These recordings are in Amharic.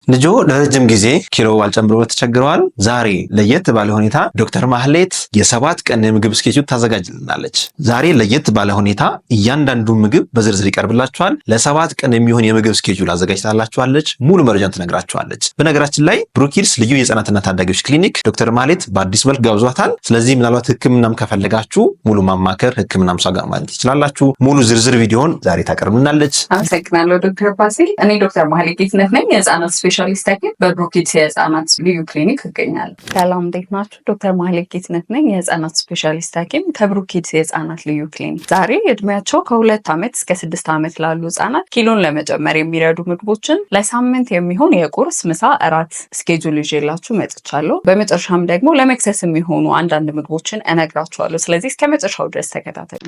ልጆ ለረጅም ጊዜ ኪሎ አልጨምሮ ተቸግረዋል። ዛሬ ለየት ባለ ሁኔታ ዶክተር ማህሌት የ7 ቀን የምግብ ስኬጁል ታዘጋጅልናለች። ዛሬ ለየት ባለ ሁኔታ እያንዳንዱ ምግብ በዝርዝር ይቀርብላችኋል። ለ7 ቀን የሚሆን የምግብ ስኬጁል አዘጋጅታላችኋለች። ሙሉ መረጃን ትነግራችኋለች። በነገራችን ላይ ብሩኪድስ ልዩ የህፃናትና ታዳጊዎች ክሊኒክ ዶክተር ማህሌት በአዲስ መልክ ጋብዟታል። ስለዚህ ምናልባት ህክምናም ከፈለጋችሁ ሙሉ ማማከር ህክምናም ሷ ጋር ማለት ትችላላችሁ። ሙሉ ዝርዝር ቪዲዮን ዛሬ ታቀርብልናለች። አመሰግናለሁ ዶክተር ፋሲል። እኔ ዶክተር ማህሌት ጌትነት ነኝ፣ የህፃናት ስፔሻሊስት ሐኪም በብሩኪድስ የህፃናት ልዩ ክሊኒክ እገኛለሁ። ሰላም እንዴት ናችሁ? ዶክተር ማህሌት ጌትነት ነኝ፣ የህፃናት ስፔሻሊስት ሐኪም ከብሩኪድስ የህፃናት ልዩ ክሊኒክ። ዛሬ እድሜያቸው ከ2 ዓመት እስከ 6 ዓመት ላሉ ህፃናት ኪሎን ለመጨመር የሚረዱ ምግቦችን ለሳምንት የሚሆን የቁርስ፣ ምሳ፣ እራት ስኬጁል ይዤላችሁ መጥቻለሁ። በመጨረሻም ደግሞ ለመክሰስ የሚሆኑ አንዳንድ ምግቦችን እነግራችኋለሁ። ስለዚህ እስከ መጨረሻው ድረስ ተከታተሉ።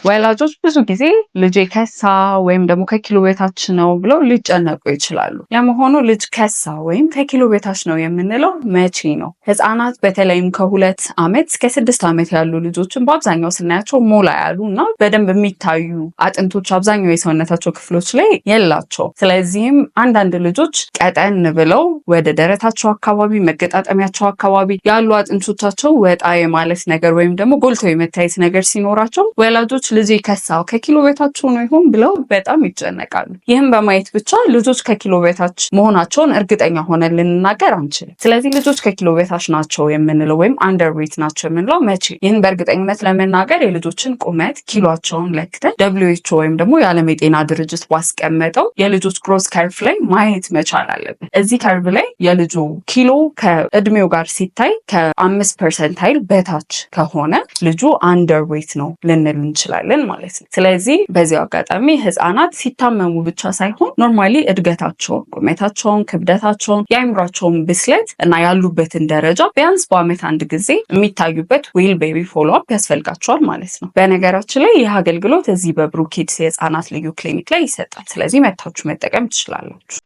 ወላጆች ብዙ ጊዜ ልጄ ከሳ ወይም ደግሞ ከኪሎ በታች ነው ብለው ሊጨነቁ ይችላሉ። ለመሆኑ ልጅ ከሳ ወይም ከኪሎ በታች ነው የምንለው መቼ ነው? ህፃናት በተለይም ከ2 ዓመት እስከ 6 ዓመት ያሉ ልጆችን በአብዛኛው ስናያቸው ሞላ ያሉ እና በደንብ የሚታዩ አጥንቶች አብዛኛው የሰውነታቸው ክፍሎች ላይ የላቸው። ስለዚህም አንዳንድ ልጆች ቀጠን ብለው ወደ ደረታቸው አካባቢ፣ መገጣጠሚያቸው አካባቢ ያሉ አጥንቶቻቸው ወጣ የማለት ነገር ወይም ደግሞ ጎልቶ የመታየት ነገር ሲኖራቸው ወላጆች ልጅ ከሳው ከኪሎ በታች ነው ይሆን ብለው በጣም ይጨነቃሉ። ይህም በማየት ብቻ ልጆች ከኪሎ በታች መሆናቸውን እርግጠኛ ሆነን ልንናገር አንችልም። ስለዚህ ልጆች ከኪሎ በታች ናቸው የምንለው ወይም አንደርዌት ናቸው የምንለው መቼ? ይህን በእርግጠኝነት ለመናገር የልጆችን ቁመት ኪሎቸውን ለክተን WHO ወይም ደግሞ የዓለም የጤና ድርጅት ባስቀመጠው የልጆች ግሮዝ ከርቭ ላይ ማየት መቻል አለብን። እዚህ ከርቭ ላይ የልጁ ኪሎ ከእድሜው ጋር ሲታይ ከ5% በታች ከሆነ ልጁ አንደርዌት ነው ልንል እንችላለን ማለት ነው። ስለዚህ በዚህ አጋጣሚ ህፃናት ሲታመሙ ብቻ ሳይሆን ኖርማሊ እድገታቸውን፣ ቁመታቸውን፣ ክብደታቸውን፣ የአይምሯቸውን ብስለት እና ያሉበትን ደረጃ ቢያንስ በአመት አንድ ጊዜ የሚታዩበት ዌል ቤቢ ፎሎ አፕ ያስፈልጋቸዋል ማለት ነው። በነገራችን ላይ ይህ አገልግሎት እዚህ በብሩኪድስ የህፃናት ልዩ ክሊኒክ ላይ ይሰጣል። ስለዚህ መታችሁ መጠቀም ትችላላችሁ።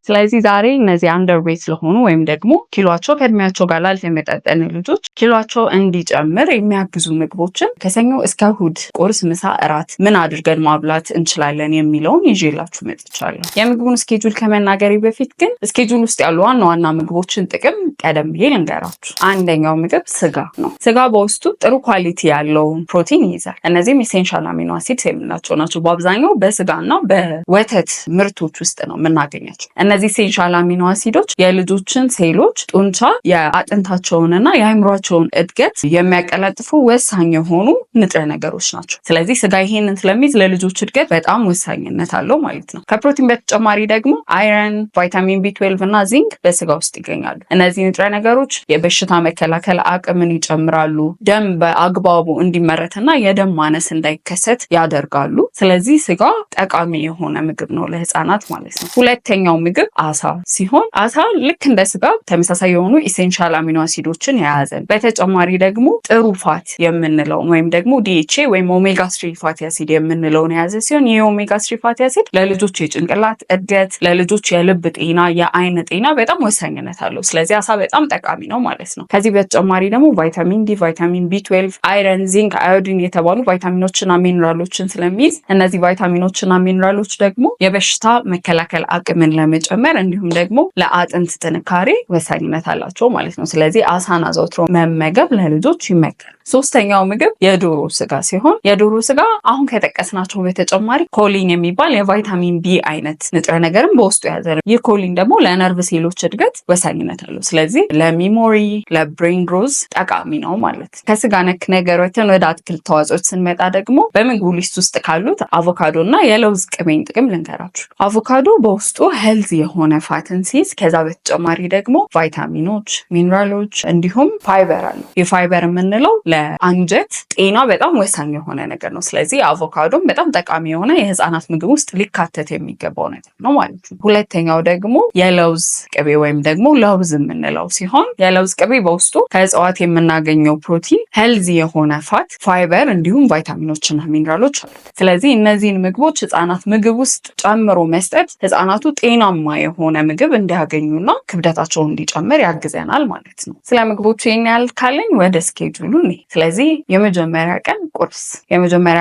ስለዚህ ዛሬ እነዚህ አንደርዌት ስለሆኑ ወይም ደግሞ ኪሎቸው ከእድሜያቸው ጋር ላልተመጣጠነ ልጆች ኪሎቸው እንዲጨምር የሚያግዙ ምግቦችን ከሰኞ እስከ እሁድ ቁርስ፣ ምሳ፣ እራት ምን አድርገን ማብላት እንችላለን የሚለውን ይዤላችሁ መጥቻለሁ። የምግቡን ስኬጁል ከመናገሬ በፊት ግን ስኬጁል ውስጥ ያሉ ዋና ዋና ምግቦችን ጥቅም ቀደም ብዬ ልንገራችሁ። አንደኛው ምግብ ስጋ ነው። ስጋ በውስጡ ጥሩ ኳሊቲ ያለውን ፕሮቲን ይይዛል። እነዚህም ኢሴንሻል አሚኖ አሲድስ የምንላቸው ናቸው። በአብዛኛው በስጋና በወተት ምርቶች ውስጥ ነው የምናገኛቸው። እነዚህ ኢሴንሻል አሚኖ አሲዶች የልጆችን ሴሎች ጡንቻ፣ የአጥንታቸውንና የአይምሯቸውን እድገት የሚያቀላጥፉ ወሳኝ የሆኑ ንጥረ ነገሮች ናቸው። ስለዚህ ስጋ ይሄንን ስለሚይዝ ለልጆች እድገት በጣም ወሳኝነት አለው ማለት ነው። ከፕሮቲን በተጨማሪ ደግሞ አይረን፣ ቫይታሚን B12 እና ዚንክ በስጋ ውስጥ ይገኛሉ። እነዚህ ንጥረ ነገሮች የበሽታ መከላከል አቅምን ይጨምራሉ፣ ደም በአግባቡ እንዲመረትና የደም ማነስ እንዳይከሰት ያደርጋሉ። ስለዚህ ስጋ ጠቃሚ የሆነ ምግብ ነው ለህፃናት ማለት ነው። ሁለተኛው ምግብ ምግብ አሳ ሲሆን አሳ ልክ እንደ ስጋ ተመሳሳይ የሆኑ ኢሴንሻል አሚኖ አሲዶችን የያዘ በተጨማሪ ደግሞ ጥሩ ፋት የምንለውን ወይም ደግሞ ዲኤችኤ ወይም ኦሜጋ 3 ፋቲ አሲድ የምንለውን የያዘ ሲሆን ይህ ኦሜጋ 3 ፋቲ አሲድ ለልጆች የጭንቅላት እድገት፣ ለልጆች የልብ ጤና፣ የአይን ጤና በጣም ወሳኝነት አለው። ስለዚህ አሳ በጣም ጠቃሚ ነው ማለት ነው። ከዚህ በተጨማሪ ደግሞ ቫይታሚን ዲ፣ ቫይታሚን ቢ12፣ አይረን፣ ዚንክ፣ አዮዲን የተባሉ ቫይታሚኖችና ሚኒራሎችን ስለሚይዝ እነዚህ ቫይታሚኖችና ሚኒራሎች ደግሞ የበሽታ መከላከል አቅምን ለመጨመር እንዲሁም ደግሞ ለአጥንት ጥንካሬ ወሳኝነት አላቸው ማለት ነው። ስለዚህ አሳን አዘውትሮ መመገብ ለልጆች ይመከራል። ሶስተኛው ምግብ የዶሮ ስጋ ሲሆን የዶሮ ስጋ አሁን ከጠቀስናቸው በተጨማሪ ኮሊን የሚባል የቫይታሚን ቢ አይነት ንጥረ ነገርም በውስጡ የያዘ ነው። ይህ ኮሊን ደግሞ ለነርቭ ሴሎች እድገት ወሳኝነት አለው። ስለዚህ ለሚሞሪ፣ ለብሬን ግሮዝ ጠቃሚ ነው ማለት። ከስጋ ነክ ነገሮችን ወደ አትክልት ተዋጽኦች ስንመጣ ደግሞ በምግቡ ሊስት ውስጥ ካሉት አቮካዶ እና የለውዝ ቅቤን ጥቅም ልንገራችሁ። አቮካዶ በውስጡ ሄልዝ የሆነ ፋትን ሲይዝ ከዛ በተጨማሪ ደግሞ ቫይታሚኖች፣ ሚኒራሎች እንዲሁም ፋይበር አሉ። የፋይበር የምንለው ለአንጀት ጤና በጣም ወሳኝ የሆነ ነገር ነው። ስለዚህ አቮካዶም በጣም ጠቃሚ የሆነ የህፃናት ምግብ ውስጥ ሊካተት የሚገባው ነገር ነው ማለት ነው። ሁለተኛው ደግሞ የለውዝ ቅቤ ወይም ደግሞ ለውዝ የምንለው ሲሆን የለውዝ ቅቤ በውስጡ ከእጽዋት የምናገኘው ፕሮቲን፣ ሄልዚ የሆነ ፋት፣ ፋይበር እንዲሁም ቫይታሚኖችና ሚኒራሎች አሉት። ስለዚህ እነዚህን ምግቦች ህፃናት ምግብ ውስጥ ጨምሮ መስጠት ህፃናቱ ጤናማ የሆነ ምግብ እንዲያገኙና ክብደታቸው እንዲጨምር ያግዘናል ማለት ነው። ስለ ምግቦቹ ይህን ያህል ካለኝ ወደ ስኬጁሉ ነኝ። ስለዚህ የመጀመሪያ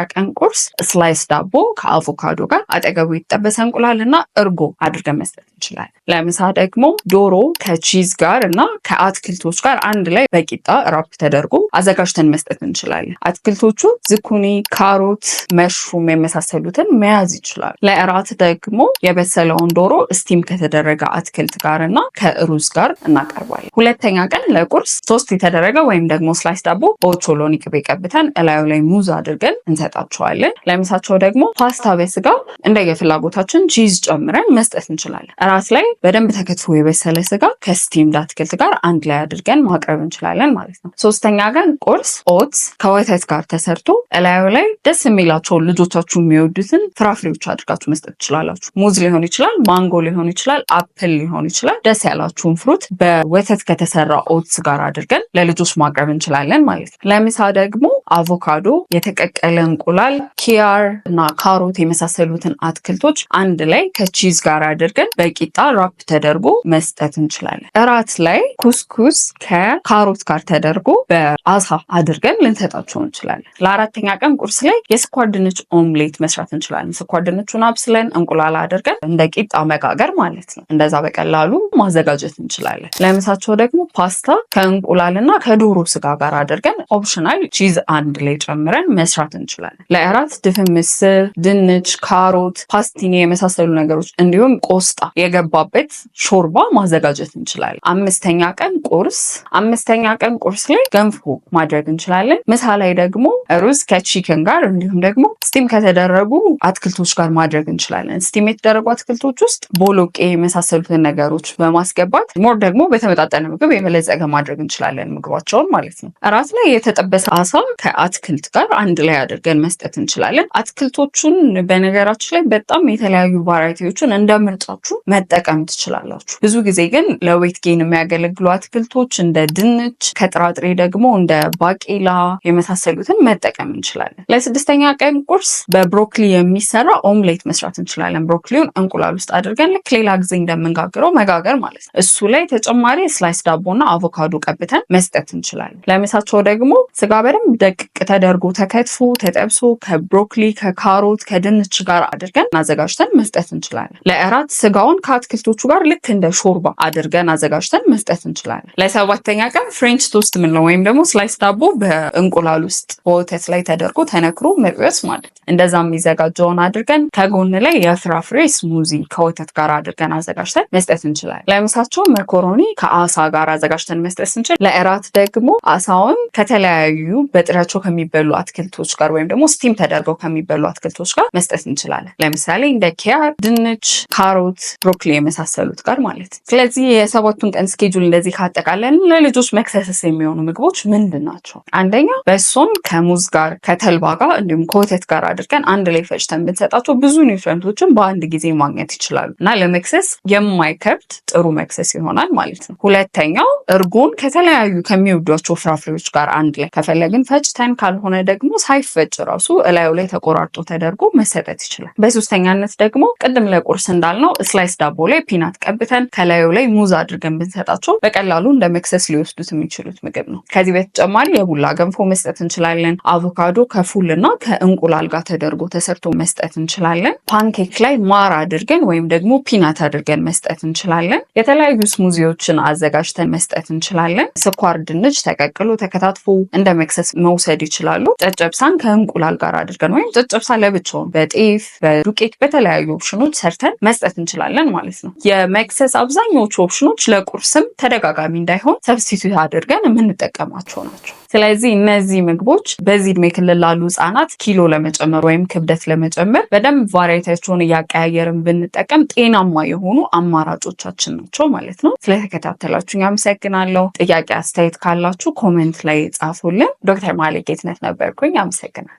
ቀን ቁርስ ስላይስ ዳቦ ከአቮካዶ ጋር አጠገቡ የተጠበሰ እንቁላል እና እርጎ አድርገን መስጠት እንችላለን። ለምሳ ደግሞ ዶሮ ከቺዝ ጋር እና ከአትክልቶች ጋር አንድ ላይ በቂጣ ራፕ ተደርጎ አዘጋጅተን መስጠት እንችላለን። አትክልቶቹ ዝኩኒ፣ ካሮት፣ መሽሩም የመሳሰሉትን መያዝ ይችላል። ለእራት ደግሞ የበሰለውን ዶሮ ስቲም ከተደረገ አትክልት ጋር እና ከሩዝ ጋር እናቀርባለን። ሁለተኛ ቀን ለቁርስ ቶስት የተደረገ ወይም ደግሞ ስላይስ ዳቦ በኦቾሎኒ ቅቤ ቀብተን እላዩ ላይ ሙዝ አድርገን እንሰጣቸዋለን። ለምሳቸው ደግሞ ፓስታ በስጋ እንደየፍላጎታችን ቺዝ ጨምረን መስጠት እንችላለን። እራት ላይ በደንብ ተከትፎ የበሰለ ስጋ ከስቲምድ አትክልት ጋር አንድ ላይ አድርገን ማቅረብ እንችላለን ማለት ነው። ሶስተኛ ቀን ቁርስ ኦትስ ከወተት ጋር ተሰርቶ እላዩ ላይ ደስ የሚላቸውን ልጆቻችሁ የሚወዱትን ፍራፍሬዎች አድርጋችሁ መስጠት ትችላላችሁ። ሙዝ ሊሆን ይችላል፣ ማንጎ ሊሆን ይችላል፣ አፕል ሊሆን ይችላል። ደስ ያላችሁን ፍሩት በወተት ከተሰራ ኦትስ ጋር አድርገን ለልጆች ማቅረብ እንችላለን ማለት ነው። ለምሳ ደግሞ አቮካዶ፣ የተቀቀለ እንቁላል፣ ኪያር እና ካሮት የመሳሰሉትን አትክልቶች አንድ ላይ ከቺዝ ጋር አድርገን በቂጣ ራፕ ተደርጎ መስጠት እንችላለን። እራት ላይ ኩስኩስ ከካሮት ጋር ተደርጎ በአሳ አድርገን ልንሰጣቸው እንችላለን። ለአራተኛ ቀን ቁርስ ላይ የስኳር ድንች ኦምሌት መስራት እንችላለን። ስኳር ድንቹን አብስለን እንቁላል አድርገን እንደ ቂጣ መጋገር ማለት ነው። እንደዛ በቀላሉ ማዘጋጀት እንችላለን። ለምሳቸው ደግሞ ፓስታ ከእንቁላልና ከዶሮ ስጋ ጋር አድርገን ኦፕሽናል ቺዝ አንድ ላይ ጨምረን መስራት እንችላለን። ለእራት ድፍን ምስር፣ ድንች፣ ካሮት፣ ፓስቲኒ የመሳሰሉ ነገሮች እንዲሁም ቆስጣ የገባበት ሾርባ ማዘጋጀት እንችላለን። አምስተኛ ቀን ቁርስ ላይ ገንፎ ማድረግ እንችላለን። ምሳ ላይ ደግሞ ሩዝ ከቺክን ጋር እንዲሁም ደግሞ ስቲም ከተደረጉ አትክልቶች ጋር ማድረግ እንችላለን። ስቲም የተደረጉ አትክልቶች ውስጥ ቦሎቄ የመሳሰሉትን ነገሮች በማስገባት ሞር ደግሞ በተመጣጠነ ምግብ የበለጸገ ማድረግ እንችላለን ምግባቸውን ማለት ነው። እራት ላይ የተጠበሰ አሳ ከአትክልት ጋር አንድ ላይ አድርገን መስጠት እንችላለን። አትክልቶቹን በነገራችን ላይ በጣም የተለያዩ ቫራይቲዎችን እንደ ምርጫችሁ መጠቀም ትችላላችሁ። ብዙ ጊዜ ግን ለዌት ጌን የሚያገለግሉ አትክልቶች እንደ ድንች፣ ከጥራጥሬ ደግሞ እንደ ባቄላ የመሳሰሉትን መጠቀም እንችላለን። ለስድስተኛ ቀን ቁርስ በብሮኮሊ የሚሰራ ኦምሌት መስራት እንችላለን። ብሮኮሊውን እንቁላል ውስጥ አድርገን ልክ ሌላ ጊዜ እንደምንጋግረው መጋገር ማለት ነው። እሱ ላይ ተጨማሪ ስላይስ ዳቦና አቮካዶ ቀብተን መስጠት እንችላለን። ለምሳቸው ደግሞ ስጋ በደንብ ደቅቅ ተደርጎ ተከትፎ ተጠብሶ ከብሮኮሊ፣ ከካሮት፣ ከድንች ጋር አድርገን አዘጋጅተን መስጠት እንችላለን። ለእራት ስጋውን ከአትክልቶቹ ጋር ልክ እንደ ሾርባ አድርገን አዘጋጅተን መስጠት እንችላለን። ለሰባተኛ ቀን ፍሬንች ቶስት ምንለው ወይም ደግሞ ስላይስ ዳቦ በእንቁላል ውስጥ በወተት ላይ ተደርጎ ተነክሮ መጥበስ ማለት ነው። እንደዛ የሚዘጋጀውን አድርገን ከጎን ላይ የፍራፍሬ ስሙዚ ከወተት ጋር አድርገን አዘጋጅተን መስጠት እንችላለን። ለምሳቸው መኮሮኒ ከአሳ ጋር አዘጋጅተን መስጠት እንችላለን። ለእራት ደግሞ አሳውን ከተለያዩ በጥሬ በስጋቸው ከሚበሉ አትክልቶች ጋር ወይም ደግሞ ስቲም ተደርገው ከሚበሉ አትክልቶች ጋር መስጠት እንችላለን። ለምሳሌ እንደ ኪያር፣ ድንች፣ ካሮት፣ ብሮኮሊ የመሳሰሉት ጋር ማለት ነው። ስለዚህ የሰባቱን ቀን ስኬጁል እንደዚህ ካጠቃለን ለልጆች መክሰስ የሚሆኑ ምግቦች ምንድን ናቸው? አንደኛ በሶን ከሙዝ ጋር ከተልባ ጋር እንዲሁም ከወተት ጋር አድርገን አንድ ላይ ፈጭተን ብንሰጣቸው ብዙ ኒውትሪየንቶችን በአንድ ጊዜ ማግኘት ይችላሉ እና ለመክሰስ የማይከብድ ጥሩ መክሰስ ይሆናል ማለት ነው። ሁለተኛው እርጎን ከተለያዩ ከሚወዷቸው ፍራፍሬዎች ጋር አንድ ላይ ከፈለግን ፈጭተን ካልሆነ ደግሞ ሳይፈጭ ራሱ እላዩ ላይ ተቆራርጦ ተደርጎ መሰጠት ይችላል። በሶስተኛነት ደግሞ ቅድም ለቁርስ እንዳልነው ስላይስ ዳቦ ላይ ፒናት ቀብተን ከላዩ ላይ ሙዝ አድርገን ብንሰጣቸው በቀላሉ እንደ መክሰስ ሊወስዱት የሚችሉት ምግብ ነው። ከዚህ በተጨማሪ የቡላ ገንፎ መስጠት እንችላለን። አቮካዶ ከፉል እና ከእንቁላል ጋር ተደርጎ ተሰርቶ መስጠት እንችላለን። ፓንኬክ ላይ ማር አድርገን ወይም ደግሞ ፒናት አድርገን መስጠት እንችላለን። የተለያዩ ስሙዚዎችን አዘጋጅተን መስጠት እንችላለን። ስኳር ድንች ተቀቅሎ ተከታትፎ እንደ መክሰስ መውሰድ ይችላሉ። ጨጨብሳን ከእንቁላል ጋር አድርገን ወይም ጨጨብሳ ለብቻውን በጤፍ በዱቄት በተለያዩ ኦፕሽኖች ሰርተን መስጠት እንችላለን ማለት ነው። የመክሰስ አብዛኛዎቹ ኦፕሽኖች ለቁርስም ተደጋጋሚ እንዳይሆን ሰብስቲቱት አድርገን የምንጠቀማቸው ናቸው። ስለዚህ እነዚህ ምግቦች በዚህ እድሜ ክልል ላሉ ህጻናት ኪሎ ለመጨመር ወይም ክብደት ለመጨመር በደንብ ቫራይቲያቸውን እያቀያየርን ብንጠቀም ጤናማ የሆኑ አማራጮቻችን ናቸው ማለት ነው። ስለተከታተላችሁኝ አመሰግናለሁ። ጥያቄ አስተያየት ካላችሁ ኮሜንት ላይ ጻፉልን። ዶክተር መሀሌት ጌትነት ነበርኩኝ። አመሰግናለሁ።